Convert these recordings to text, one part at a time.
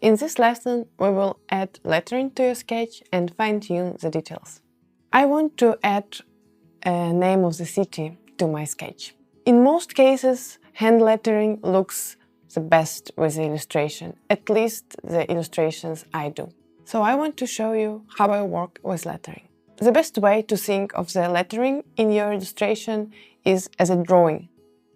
In this lesson, we will add lettering to your sketch and fine-tune the details. I want to add a name of the city to my sketch. In most cases, hand lettering looks the best with the illustration, at least the illustrations I do. So I want to show you how I work with lettering. The best way to think of the lettering in your illustration is as a drawing.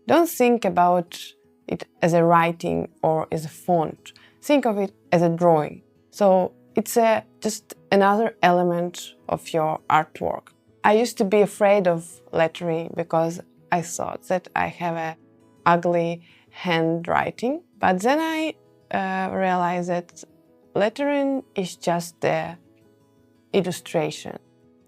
Don't think about it as a writing or as a font. Think of it as a drawing. So it's just another element of your artwork. I used to be afraid of lettering because I thought that I have an ugly handwriting. But then I realized that lettering is just the illustration.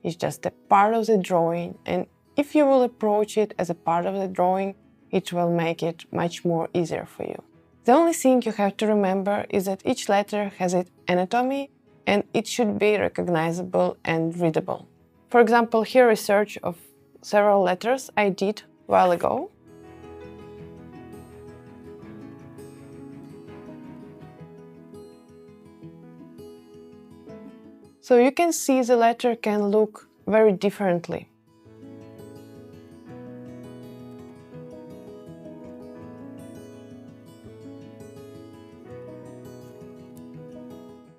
It's just a part of the drawing. And if you will approach it as a part of the drawing, it will make it much more easier for you. The only thing you have to remember is that each letter has its anatomy and it should be recognizable and readable. For example, here research of several letters I did a while ago. So you can see the letter can look very differently.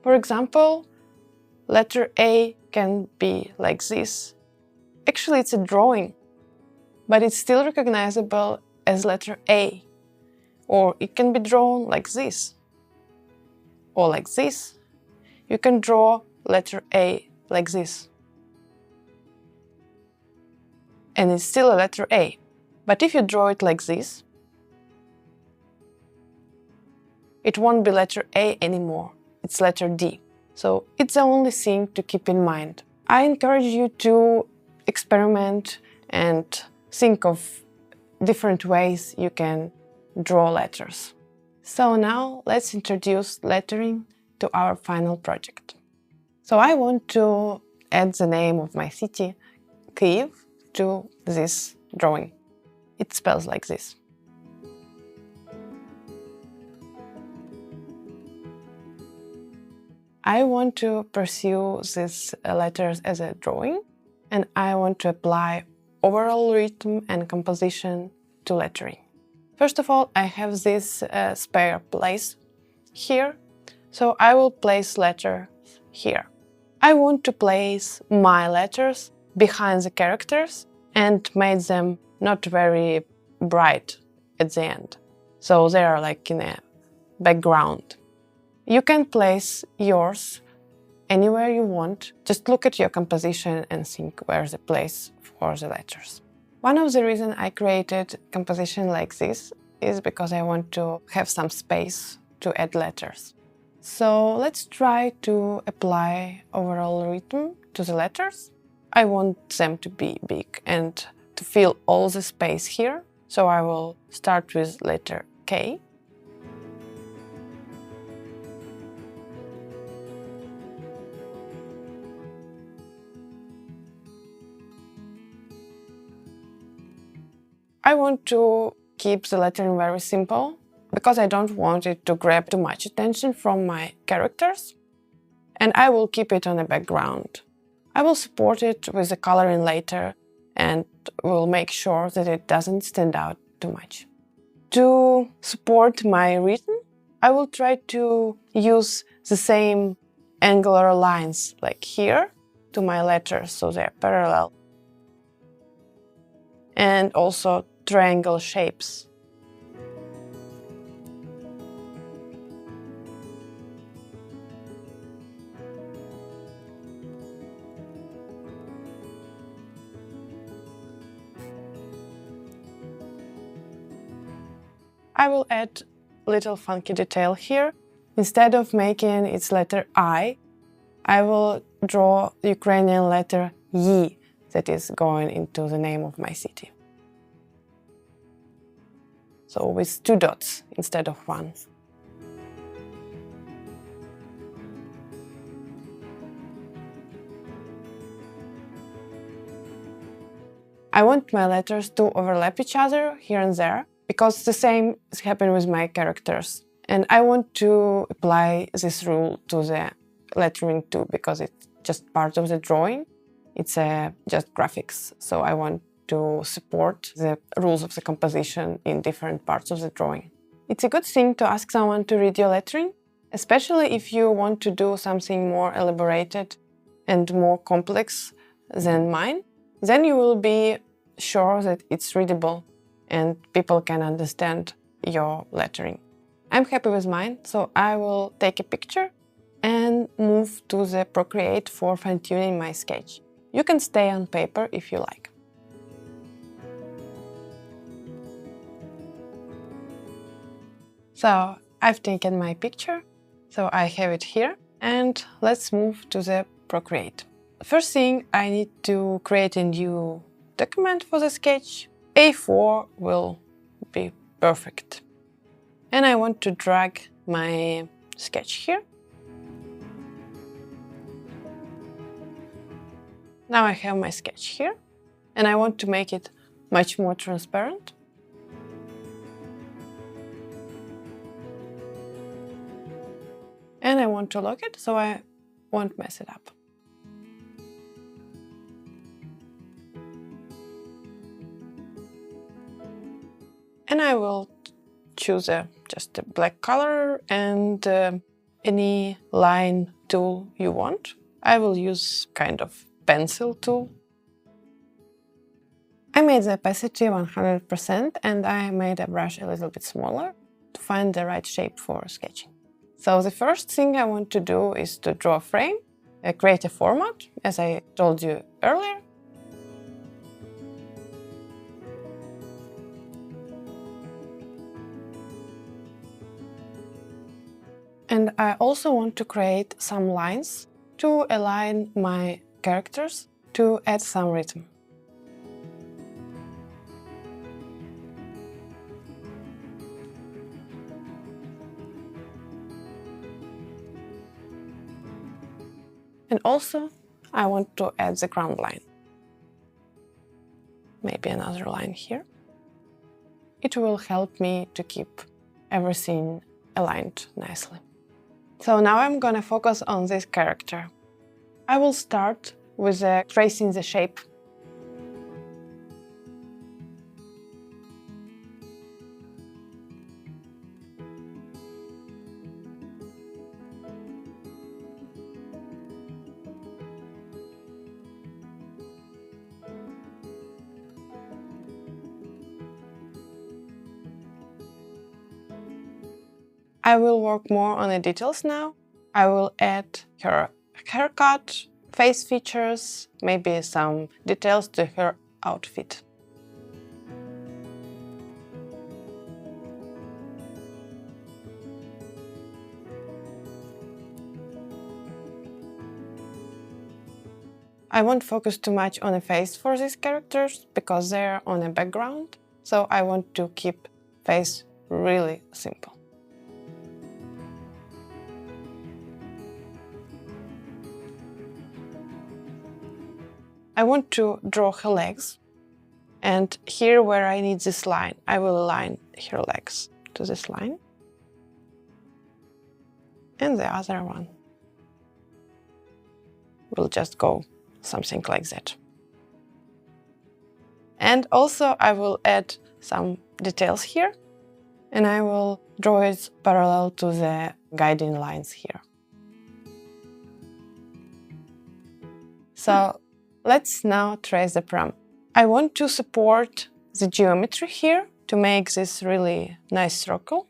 For example, letter A can be like this. Actually, it's a drawing, but it's still recognizable as letter A. Or it can be drawn like this, or like this. You can draw letter A like this. And it's still a letter A. But if you draw it like this, it won't be letter A anymore. It's letter D. So it's the only thing to keep in mind. I encourage you to experiment and think of different ways you can draw letters. So now let's introduce lettering to our final project. So I want to add the name of my city, Kyiv, to this drawing. It spells like this. I want to pursue these letters as a drawing, and I want to apply overall rhythm and composition to lettering. First of all, I have this spare place here, so I will place letters here. I want to place my letters behind the characters and make them not very bright at the end. So they are like in a background. You can place yours anywhere you want. Just look at your composition and think where's the place for the letters. One of the reasons I created composition like this is because I want to have some space to add letters. So let's try to apply overall rhythm to the letters. I want them to be big and to fill all the space here. So I will start with letter K. I want to keep the lettering very simple because I don't want it to grab too much attention from my characters, and I will keep it on the background. I will support it with the coloring later and will make sure that it doesn't stand out too much. To support my rhythm, I will try to use the same angular lines like here to my letters so they're parallel, and also triangle shapes. I will add a little funky detail here. Instead of making its letter I will draw the Ukrainian letter Y that is going into the name of my city. So with 2 dots instead of 1. I want my letters to overlap each other here and there, because the same is happening with my characters And I want to apply this rule to the lettering too, because it's just part of the drawing. It's just graphics, so I want to support the rules of the composition in different parts of the drawing. It's a good thing to ask someone to read your lettering, especially if you want to do something more elaborated and more complex than mine. Then you will be sure that it's readable and people can understand your lettering. I'm happy with mine, so I will take a picture and move to the Procreate for fine-tuning my sketch. You can stay on paper if you like. So I've taken my picture, so I have it here, and let's move to the Procreate. First thing, I need to create a new document for the sketch. A4 will be perfect. And I want to drag my sketch here. Now I have my sketch here, and I want to make it much more transparent. And I want to lock it, so I won't mess it up. And I will choose just a black color and any line tool you want. I will use kind of pencil tool. I made the opacity 100% and I made a brush a little bit smaller to find the right shape for sketching. So the first thing I want to do is to draw a frame, create a format, as I told you earlier. And I also want to create some lines to align my characters to add some rhythm. And also, I want to add the ground line. Maybe another line here. It will help me to keep everything aligned nicely. So now I'm gonna focus on this character. I will start with tracing the shape. I will work more on the details now. I will add her haircut, face features, maybe some details to her outfit. I won't focus too much on the face for these characters because they're on a background, so I want to keep face really simple. I want to draw her legs, and here where I need this line, I will align her legs to this line, and the other one will just go something like that. And also I will add some details here, and I will draw it parallel to the guiding lines here. So let's now trace the prom. I want to support the geometry here to make this really nice circle.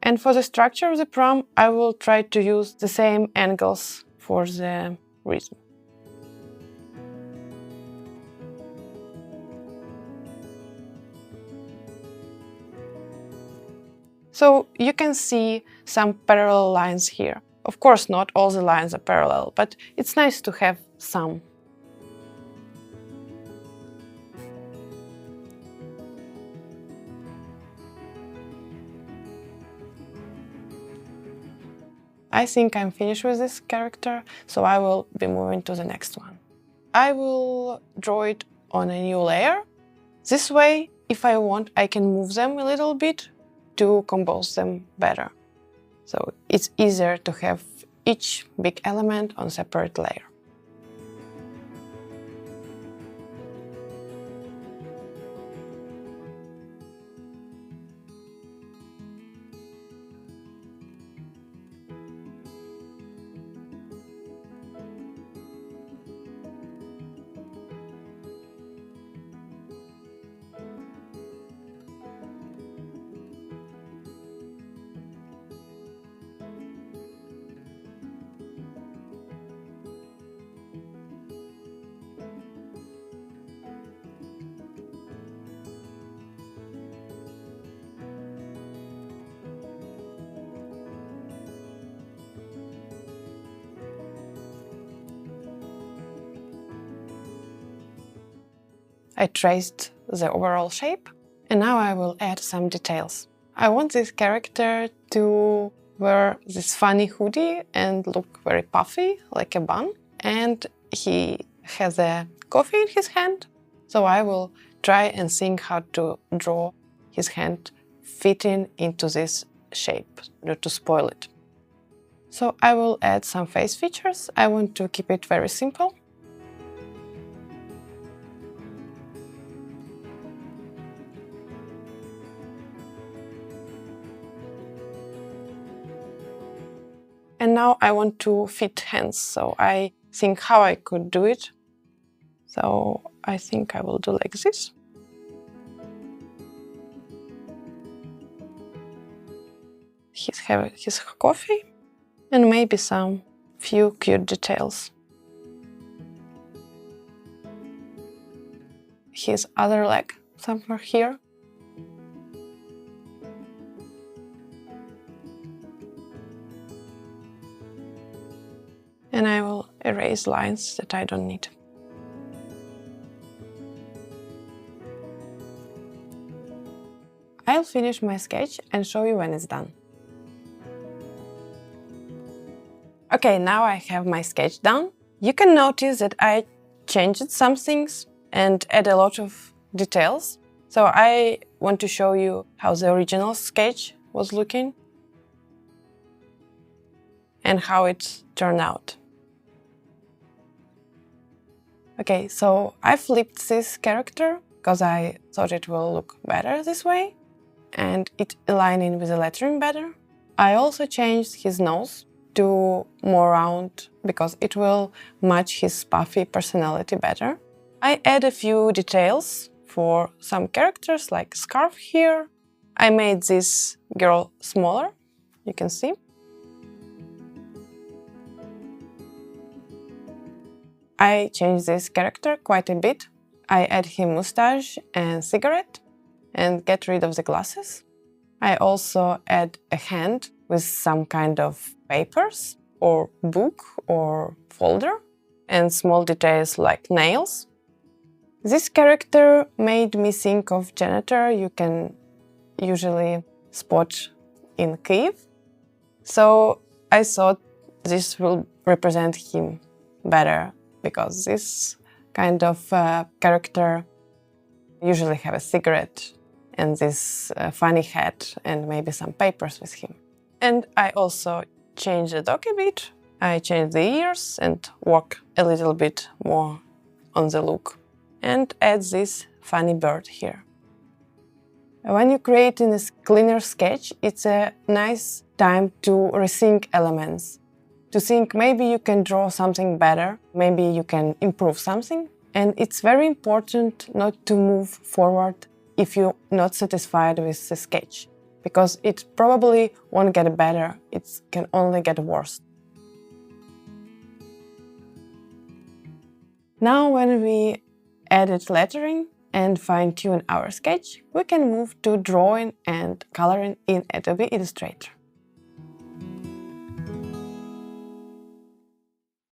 And for the structure of the prom, I will try to use the same angles for the rhythm. So you can see some parallel lines here. Of course, not all the lines are parallel, but it's nice to have some. I think I'm finished with this character, so I will be moving to the next one. I will draw it on a new layer. This way, if I want, I can move them a little bit to compose them better. So it's easier to have each big element on a separate layer. I traced the overall shape, and now I will add some details. I want this character to wear this funny hoodie and look very puffy, like a bun, and he has a coffee in his hand, so I will try and think how to draw his hand fitting into this shape, not to spoil it. So I will add some face features. I want to keep it very simple. And now I want to fit hands, so I think how I could do it. So I think I will do like this. He's having his coffee and maybe some few cute details. His other leg somewhere here. And I will erase lines that I don't need. I'll finish my sketch and show you when it's done. Okay, now I have my sketch done. You can notice that I changed some things and add a lot of details. So I want to show you how the original sketch was looking and how it turned out. Okay, so I flipped this character because I thought it will look better this way and it aligning with the lettering better. I also changed his nose to more round because it will match his puffy personality better. I add a few details for some characters like scarf here. I made this girl smaller, you can see. I changed this character quite a bit. I add him mustache and cigarette and get rid of the glasses. I also add a hand with some kind of papers or book or folder and small details like nails. This character made me think of janitor you can usually spot in Kyiv. So I thought this will represent him better because this kind of character usually have a cigarette and this funny hat and maybe some papers with him. And I also changed the dog a bit. I changed the ears and work a little bit more on the look and add this funny bird here. When you create in a cleaner sketch, it's a nice time to rethink elements. To think maybe you can draw something better, maybe you can improve something. And it's very important not to move forward if you're not satisfied with the sketch, because it probably won't get better, it can only get worse. Now when we added lettering and fine-tune our sketch, we can move to drawing and coloring in Adobe Illustrator.